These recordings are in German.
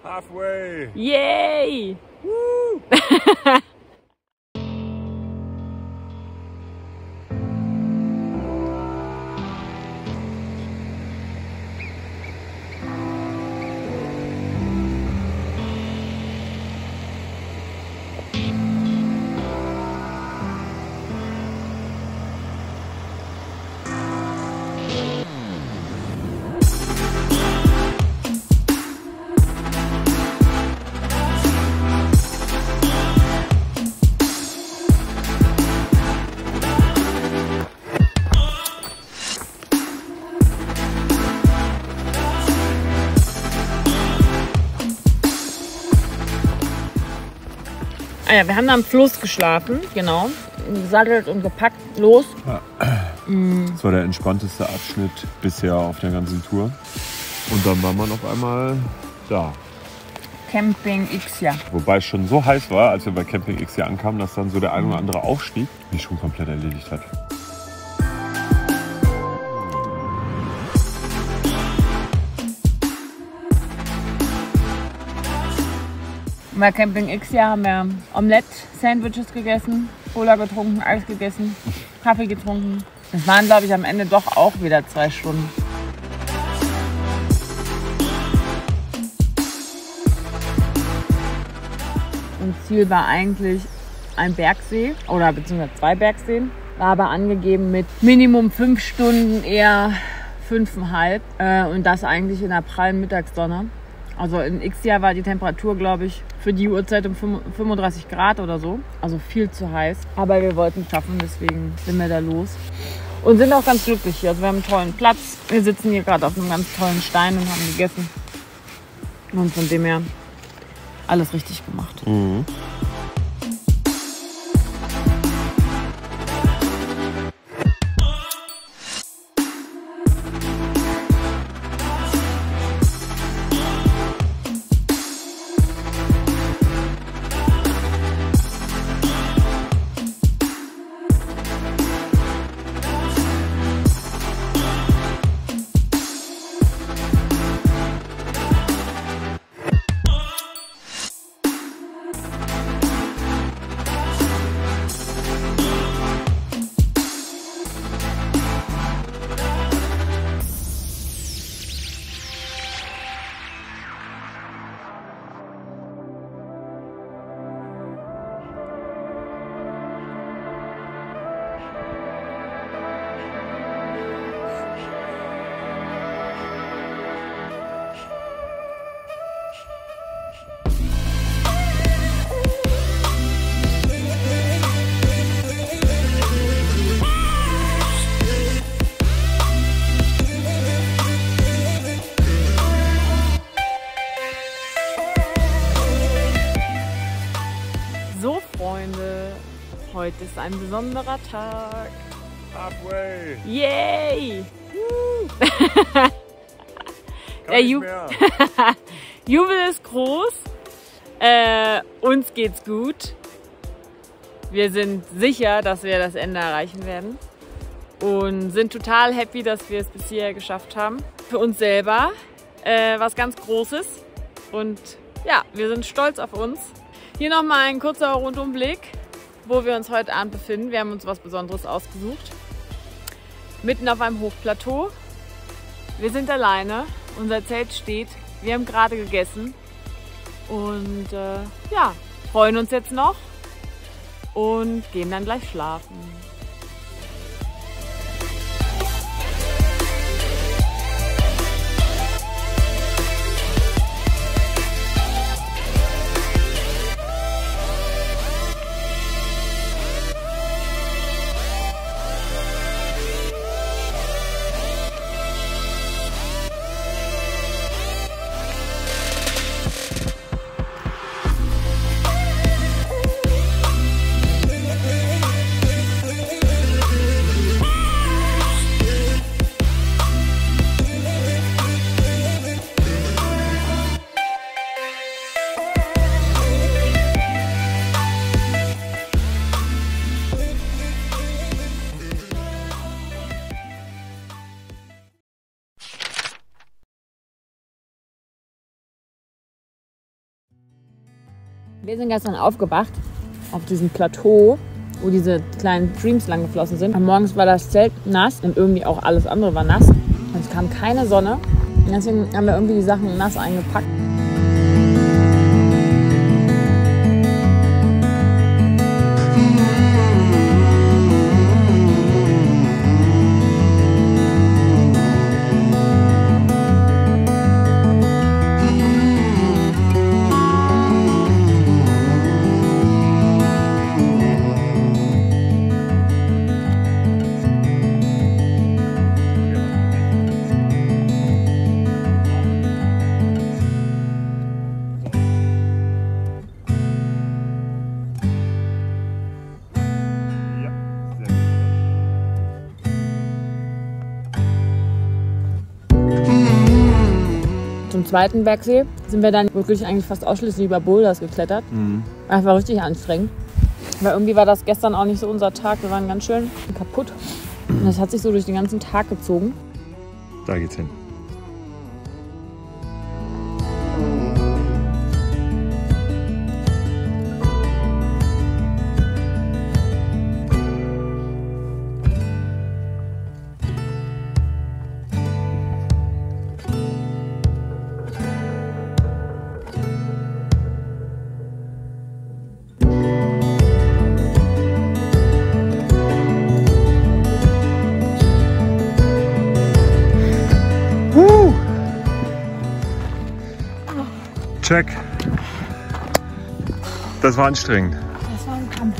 Halfway! Yay! Woo! Ah ja, wir haben da am Fluss geschlafen, genau. Gesattelt und gepackt, los. Ja. Das war der entspannteste Abschnitt bisher auf der ganzen Tour. Und dann war man auf einmal da. Camping Ixia. Wobei es schon so heiß war, als wir bei Camping X hier ankamen, dass dann so der ein oder andere Aufstieg mich schon komplett erledigt hat. Bei Camping Ixia haben wir Omelette-Sandwiches gegessen, Cola getrunken, Eis gegessen, Kaffee getrunken. Es waren, glaube ich, am Ende doch auch wieder 2 Stunden. Und Ziel war eigentlich ein Bergsee oder beziehungsweise 2 Bergseen. War aber angegeben mit Minimum 5 Stunden, eher 5,5. Und das eigentlich in der prallen Mittagssonne. Also in Ixia war die Temperatur, glaube ich, für die Uhrzeit um 35 Grad oder so. Also viel zu heiß. Aber wir wollten es schaffen, deswegen sind wir da los. Und sind auch ganz glücklich hier. Also wir haben einen tollen Platz. Wir sitzen hier gerade auf einem ganz tollen Stein und haben gegessen. Und von dem her alles richtig gemacht. Mhm. Heute ist ein besonderer Tag. Halfway! Yay! Kann Der nicht mehr. Jubel ist groß. Uns geht's gut. Wir sind sicher, dass wir das Ende erreichen werden. Und sind total happy, dass wir es bis hierher geschafft haben. Für uns selber was ganz Großes. Und ja, wir sind stolz auf uns. Hier nochmal ein kurzer Rundumblick, wo wir uns heute Abend befinden. Wir haben uns was Besonderes ausgesucht. Mitten auf einem Hochplateau. Wir sind alleine. Unser Zelt steht. Wir haben gerade gegessen. Und ja, freuen uns jetzt noch und gehen dann gleich schlafen. Wir sind gestern aufgewacht auf diesem Plateau, wo diese kleinen Streams lang geflossen sind. Und morgens war das Zelt nass und irgendwie auch alles andere war nass. Und es kam keine Sonne. Und deswegen haben wir irgendwie die Sachen nass eingepackt. Zum zweiten Bergsee sind wir dann wirklich eigentlich fast ausschließlich über Boulders geklettert. Das war richtig anstrengend. Weil irgendwie war das gestern auch nicht so unser Tag. Wir waren ganz schön kaputt. Und das hat sich so durch den ganzen Tag gezogen. Da geht's hin. Check. Das war anstrengend. Das war ein Kampf.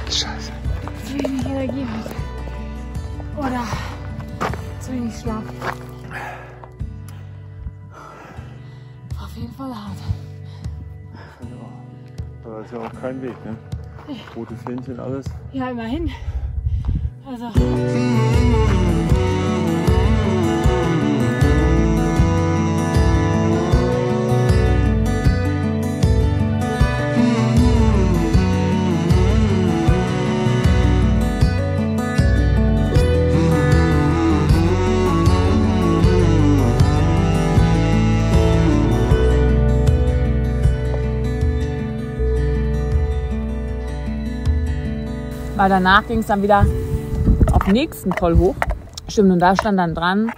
Scheiße. Zu wenig Energie heute. Oder zu wenig Schlaf. War auf jeden Fall hart. Aber das ist ja auch kein Weg, ne? Rote Fähnchen, alles. Ja, immerhin. Also. Weil danach ging es dann wieder auf den nächsten Toll hoch. Stimmt, und da stand dann dran,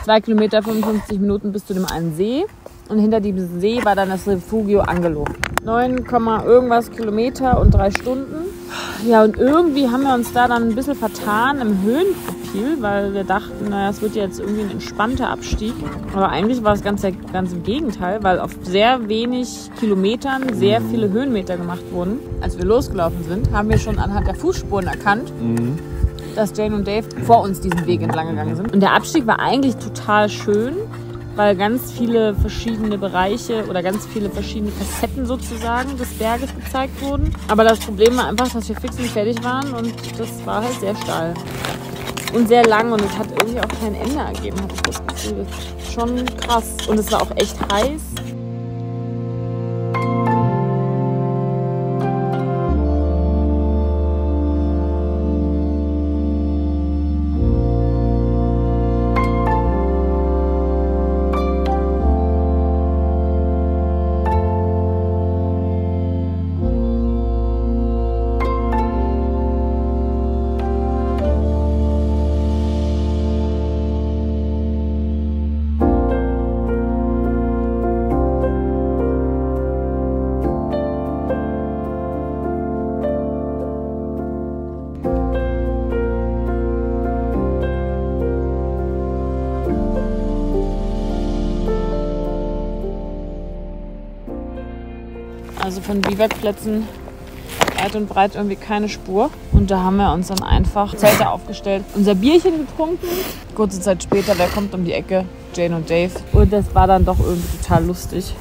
2 Kilometer, 55 Minuten bis zu dem einen See. Und hinter diesem See war dann das Refugio Angelo. 9, irgendwas Kilometer und 3 Stunden. Ja, und irgendwie haben wir uns da dann ein bisschen vertan im Höhenprofil, weil wir dachten, naja, es wird jetzt irgendwie ein entspannter Abstieg. Aber eigentlich war es ganz im Gegenteil, weil auf sehr wenig Kilometern sehr viele Höhenmeter gemacht wurden. Als wir losgelaufen sind, haben wir schon anhand der Fußspuren erkannt, dass Jane und Dave vor uns diesen Weg entlang gegangen sind. Und der Abstieg war eigentlich total schön, weil ganz viele verschiedene Bereiche oder ganz viele verschiedene Facetten sozusagen des Berges gezeigt wurden. Aber das Problem war einfach, dass wir fix und fertig waren und das war halt sehr steil. Und sehr lang und es hat irgendwie auch kein Ende ergeben, hatte ich das Gefühl. Das ist schon krass. Und es war auch echt heiß. Also von Biwakplätzen weit und breit irgendwie keine Spur. Und da haben wir uns dann einfach Zelte aufgestellt, unser Bierchen getrunken. Kurze Zeit später, wer kommt um die Ecke? Jane und Dave. Und das war dann doch irgendwie total lustig.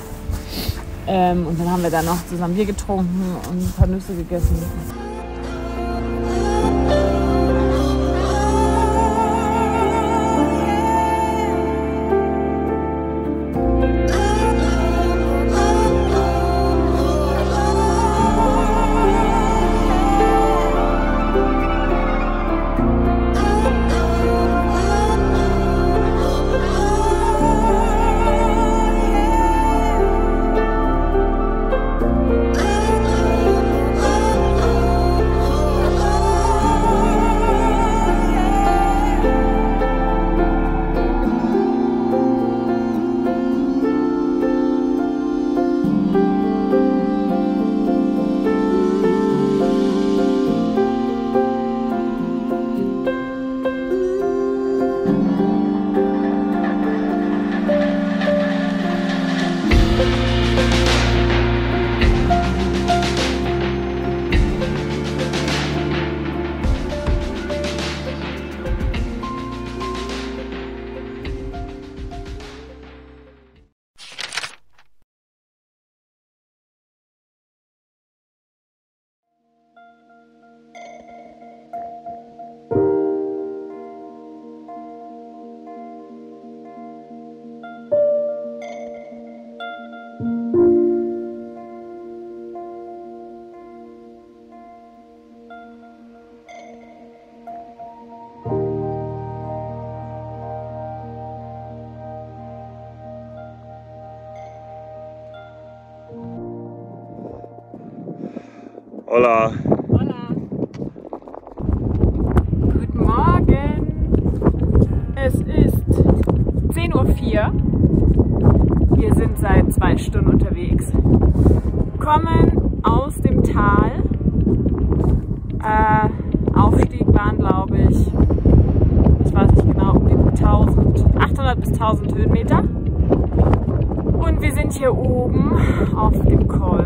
Und dann haben wir da noch zusammen Bier getrunken und ein paar Nüsse gegessen. Hola. Hola. Guten Morgen. Es ist 10:04 Uhr. Wir sind seit 2 Stunden unterwegs. Kommen aus dem Tal. Aufstieg waren, glaube ich weiß nicht genau, um die 800 bis 1000 Höhenmeter. Und wir sind hier oben auf dem Col.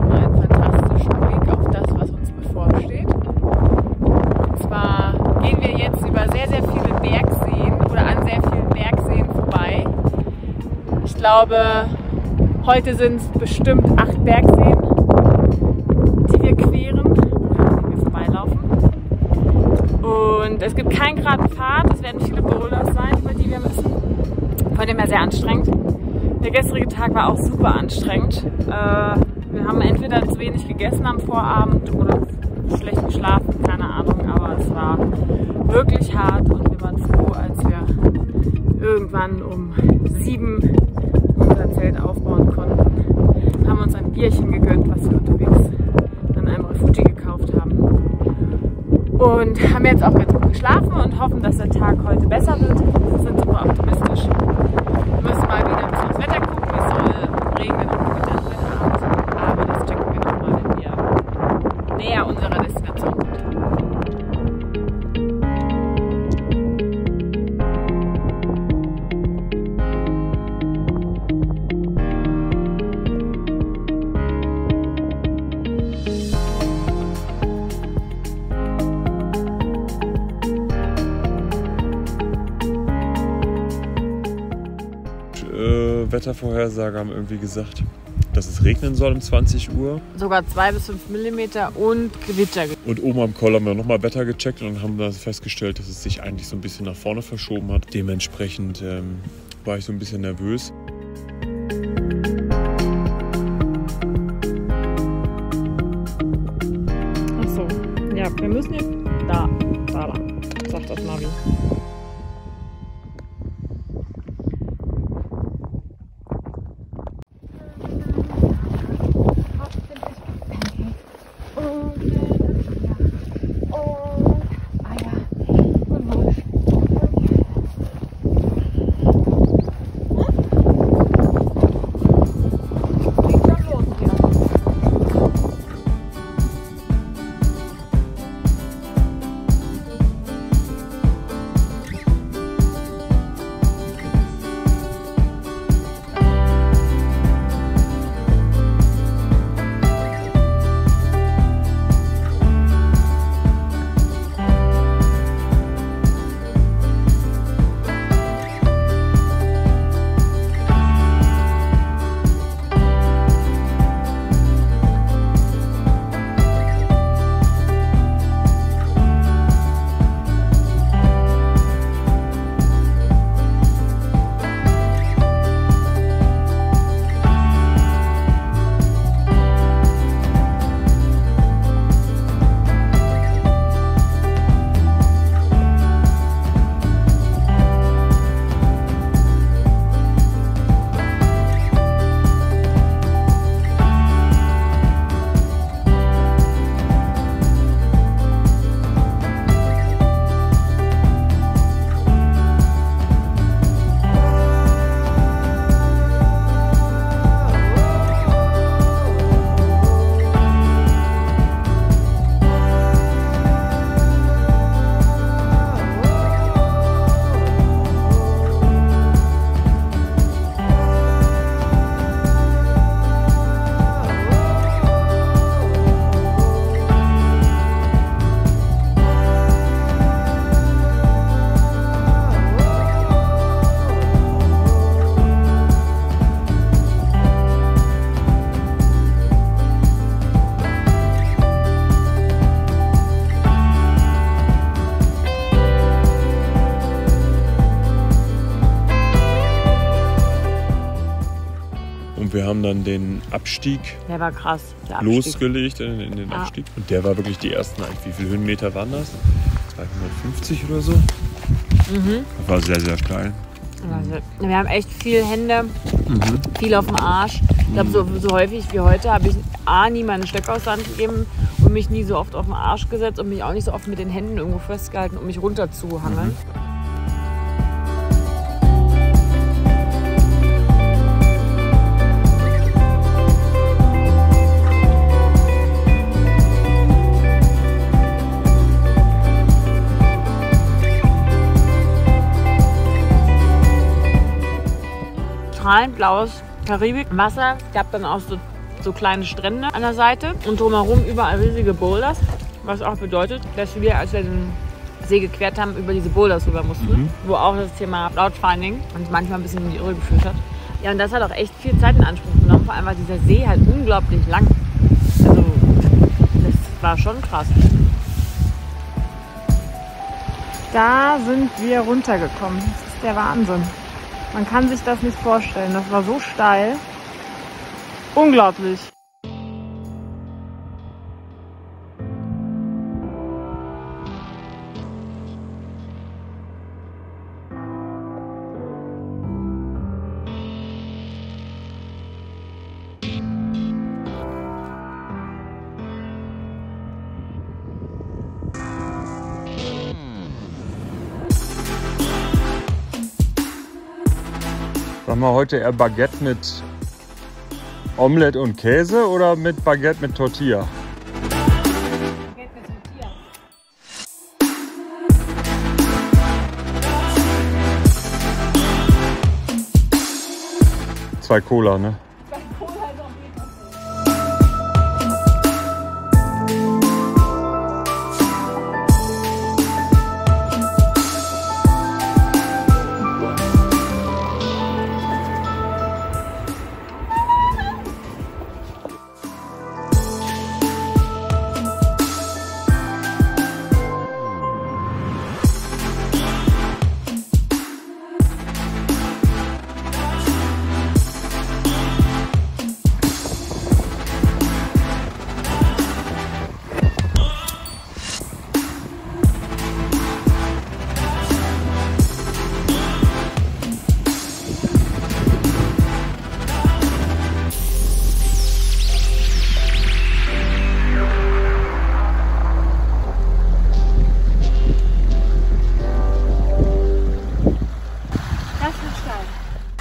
Und wir haben einen fantastischen Blick auf das, was uns bevorsteht. Und zwar gehen wir jetzt über sehr, sehr viele Bergseen oder an sehr vielen Bergseen vorbei. Ich glaube, heute sind es bestimmt 8 Bergseen, die wir queren oder an denen wir vorbeilaufen. Und es gibt keinen geraden Pfad, es werden viele Boulders sein, über die wir müssen. Von dem her sehr anstrengend. Der gestrige Tag war auch super anstrengend. Wir haben entweder zu wenig gegessen am Vorabend oder schlecht geschlafen, keine Ahnung, aber es war wirklich hart und wir waren froh, als wir irgendwann um 7 unser Zelt aufbauen konnten. Haben uns ein Bierchen gegönnt, was wir unterwegs an einem Refugi gekauft haben. Und haben jetzt auch ganz gut geschlafen und hoffen, dass der Tag heute besser wird. Wir sind super optimistisch. Wir müssen mal wieder ein bisschen aufs Wetter gucken. Es soll regnen und gewittern heute Abend. Aber das checken wir nochmal, wenn wir näher unserer Destination sind. Wettervorhersager haben irgendwie gesagt, dass es regnen soll um 20 Uhr. Sogar 2 bis 5 Millimeter und Gewitter. Und oben am Col haben wir nochmal Wetter gecheckt und haben dann festgestellt, dass es sich eigentlich so ein bisschen nach vorne verschoben hat. Dementsprechend war ich so ein bisschen nervös. Achso, ja, wir müssen jetzt da lang, sagt das Navi. Wir haben dann den Abstieg, der war krass, der Abstieg losgelegt in den Abstieg. Und der war wirklich die ersten, wie viele Höhenmeter waren das? 250 oder so? Mhm. Das war sehr, sehr steil. Wir haben echt viel Hände, viel auf dem Arsch. Ich glaube, so häufig wie heute habe ich nie meine Stöcke aus der Hand gegeben und mich nie so oft auf den Arsch gesetzt und mich auch nicht so oft mit den Händen irgendwo festgehalten, um mich runter zu hangeln. Strahlend blaues Karibik-Wasser. Es gab dann auch so kleine Strände an der Seite und drumherum überall riesige Boulders. Was auch bedeutet, dass wir, als wir den See gequert haben, über diese Boulders rüber mussten. Wo auch das Thema Cloudfinding uns manchmal ein bisschen in die Irre geführt hat. Ja, und das hat auch echt viel Zeit in Anspruch genommen. Vor allem war dieser See halt unglaublich lang. Also, das war schon krass. Da sind wir runtergekommen. Das ist der Wahnsinn. Man kann sich das nicht vorstellen. Das war so steil. Unglaublich. Sag mal, heute eher Baguette mit Omelette und Käse oder mit Baguette mit Tortilla? Baguette mit Tortilla. 2 Cola, ne?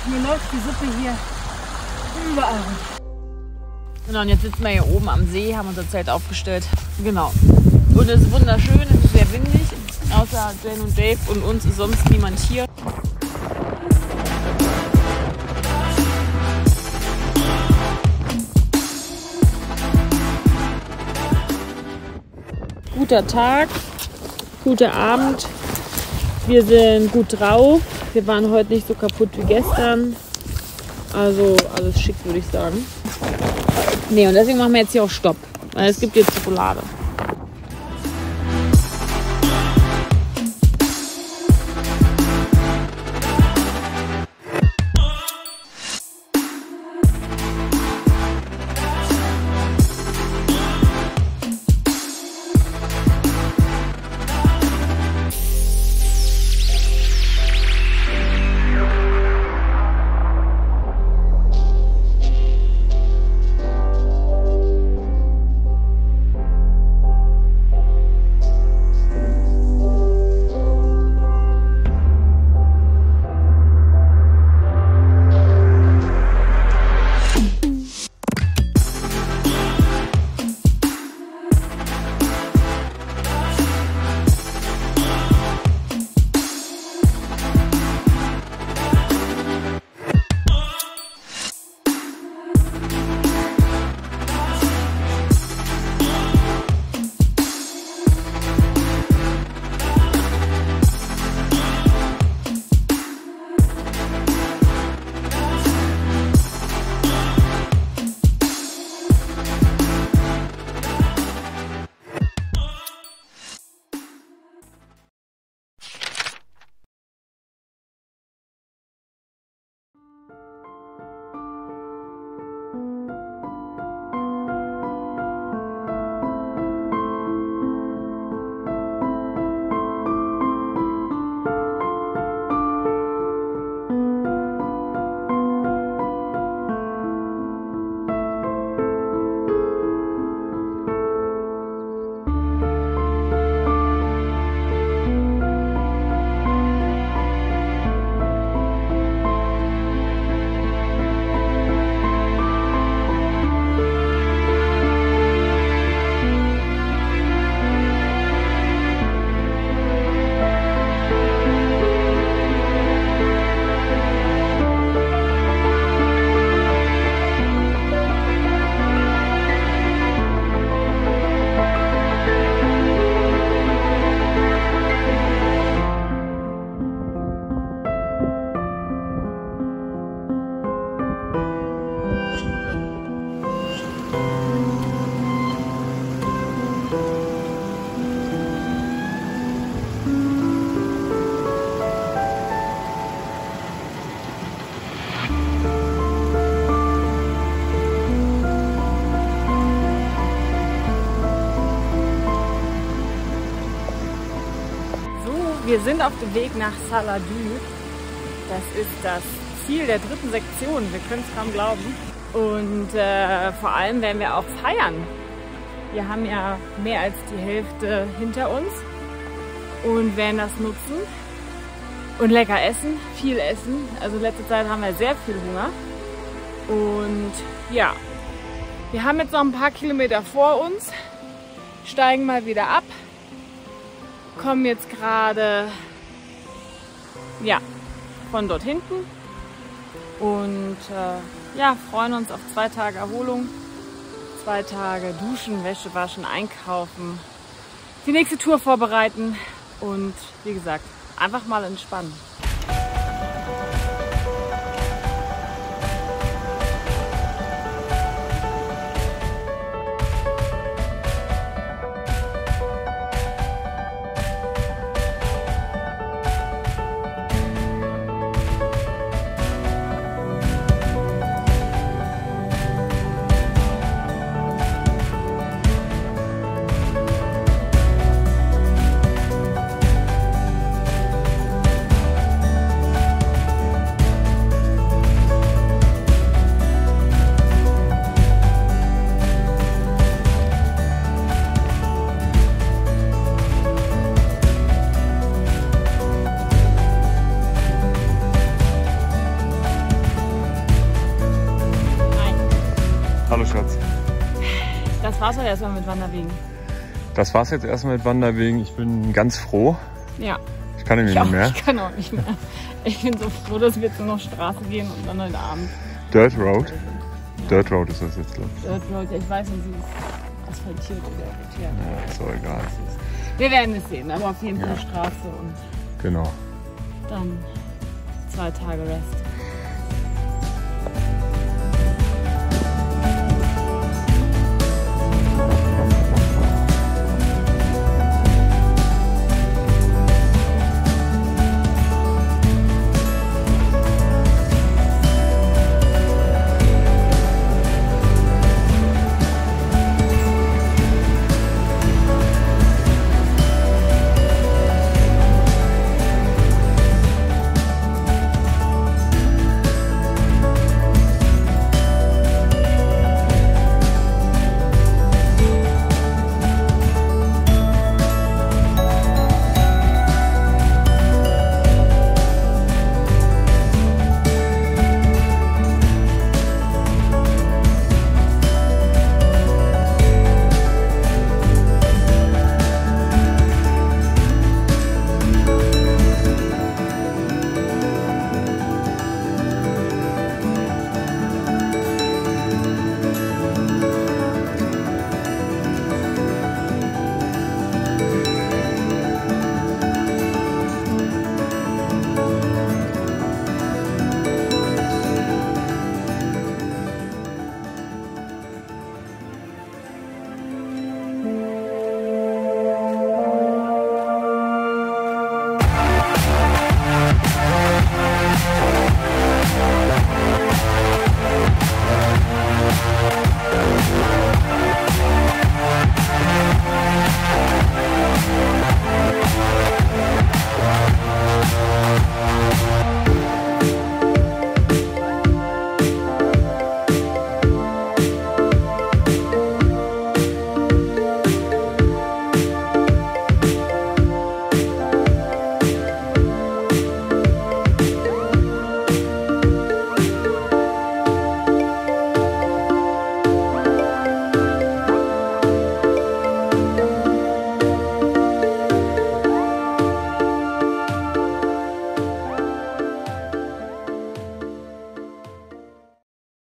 Mir läuft die Suppe hier überall. Genau, und jetzt sitzen wir hier oben am See, haben unser Zelt aufgestellt. Genau. Und es ist wunderschön, es ist sehr windig. Außer Jane und Dave und uns ist sonst niemand hier. Guter Tag, guter Abend. Wir sind gut drauf. Wir waren heute nicht so kaputt wie gestern. Also alles schick, würde ich sagen. Nee, und deswegen machen wir jetzt hier auch Stopp. Weil es gibt jetzt Schokolade. Wir sind auf dem Weg nach Saladü. Das ist das Ziel der 3. Sektion. Wir können es kaum glauben. Und vor allem werden wir auch feiern. Wir haben ja mehr als die Hälfte hinter uns und werden das nutzen und lecker essen, viel essen. Also letzte Zeit haben wir sehr viel Hunger. Und ja, wir haben jetzt noch ein paar Kilometer vor uns, steigen mal wieder ab, kommen jetzt gerade von dort hinten und ja, freuen uns auf 2 Tage Erholung, 2 Tage duschen, Wäsche waschen, einkaufen, die nächste Tour vorbereiten und wie gesagt, einfach mal entspannen. Hallo Schatz. Das war's doch erstmal mit Wanderwegen. Das war's jetzt erstmal mit Wanderwegen. Ich bin ganz froh. Ja. Ich kann nämlich nicht mehr. Ich kann auch nicht mehr. Ich bin so froh, dass wir jetzt nur noch Straße gehen und dann heute Abend. Dirt Road? Ja. Dirt Road ist das jetzt, glaube ich. Dirt Road, ja, ich weiß nicht, sie ist asphaltiert oder rotiert. Ja, ist doch egal. Wir werden es sehen, aber auf jeden Fall Straße und genau. dann 2 Tage Rest.